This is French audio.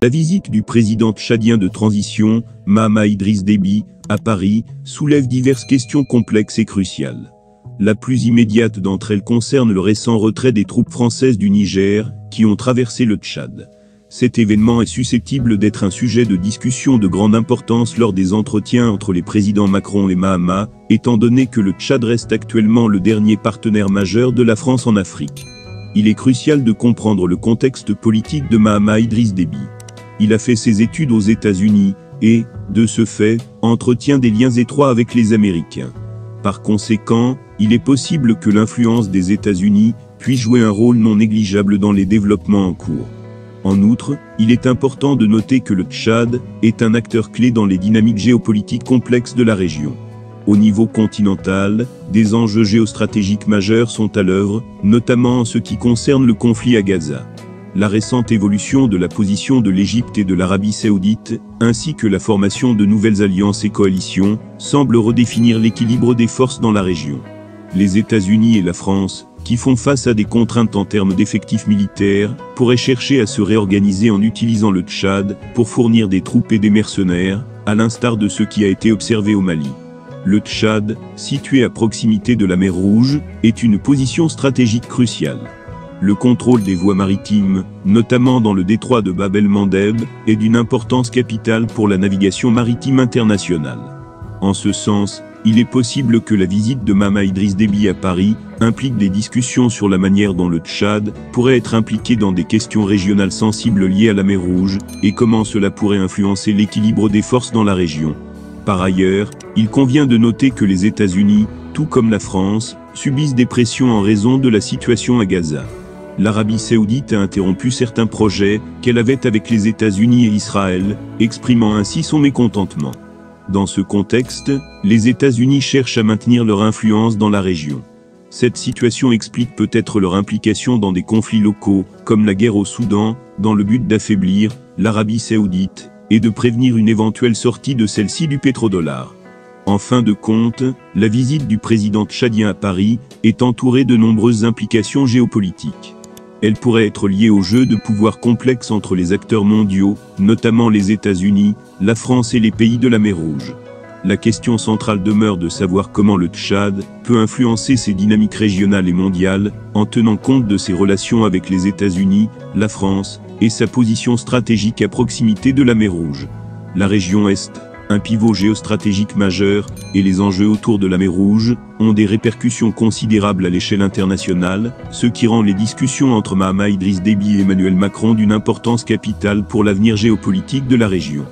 La visite du président tchadien de transition, Mahamat Idriss Déby, à Paris, soulève diverses questions complexes et cruciales. La plus immédiate d'entre elles concerne le récent retrait des troupes françaises du Niger, qui ont traversé le Tchad. Cet événement est susceptible d'être un sujet de discussion de grande importance lors des entretiens entre les présidents Macron et Mahamat, étant donné que le Tchad reste actuellement le dernier partenaire majeur de la France en Afrique. Il est crucial de comprendre le contexte politique de Mahamat Idriss Déby. Il a fait ses études aux États-Unis et, de ce fait, entretient des liens étroits avec les Américains. Par conséquent, il est possible que l'influence des États-Unis puisse jouer un rôle non négligeable dans les développements en cours. En outre, il est important de noter que le Tchad est un acteur clé dans les dynamiques géopolitiques complexes de la région. Au niveau continental, des enjeux géostratégiques majeurs sont à l'œuvre, notamment en ce qui concerne le conflit à Gaza. La récente évolution de la position de l'Égypte et de l'Arabie saoudite, ainsi que la formation de nouvelles alliances et coalitions, semblent redéfinir l'équilibre des forces dans la région. Les États-Unis et la France, qui font face à des contraintes en termes d'effectifs militaires, pourraient chercher à se réorganiser en utilisant le Tchad pour fournir des troupes et des mercenaires, à l'instar de ce qui a été observé au Mali. Le Tchad, situé à proximité de la mer Rouge, est une position stratégique cruciale. Le contrôle des voies maritimes, notamment dans le détroit de Bab el-Mandeb, est d'une importance capitale pour la navigation maritime internationale. En ce sens, il est possible que la visite de Mahamat Idriss Déby à Paris implique des discussions sur la manière dont le Tchad pourrait être impliqué dans des questions régionales sensibles liées à la mer Rouge, et comment cela pourrait influencer l'équilibre des forces dans la région. Par ailleurs, il convient de noter que les États-Unis, tout comme la France, subissent des pressions en raison de la situation à Gaza. L'Arabie saoudite a interrompu certains projets qu'elle avait avec les États-Unis et Israël, exprimant ainsi son mécontentement. Dans ce contexte, les États-Unis cherchent à maintenir leur influence dans la région. Cette situation explique peut-être leur implication dans des conflits locaux, comme la guerre au Soudan, dans le but d'affaiblir l'Arabie saoudite et de prévenir une éventuelle sortie de celle-ci du pétrodollar. En fin de compte, la visite du président tchadien à Paris est entourée de nombreuses implications géopolitiques. Elle pourrait être liée au jeu de pouvoir complexe entre les acteurs mondiaux, notamment les États-Unis, la France et les pays de la mer Rouge. La question centrale demeure de savoir comment le Tchad peut influencer ces dynamiques régionales et mondiales, en tenant compte de ses relations avec les États-Unis, la France, et sa position stratégique à proximité de la mer Rouge. La région Est, un pivot géostratégique majeur, et les enjeux autour de la mer Rouge, ont des répercussions considérables à l'échelle internationale, ce qui rend les discussions entre Mahamat Idriss Déby et Emmanuel Macron d'une importance capitale pour l'avenir géopolitique de la région.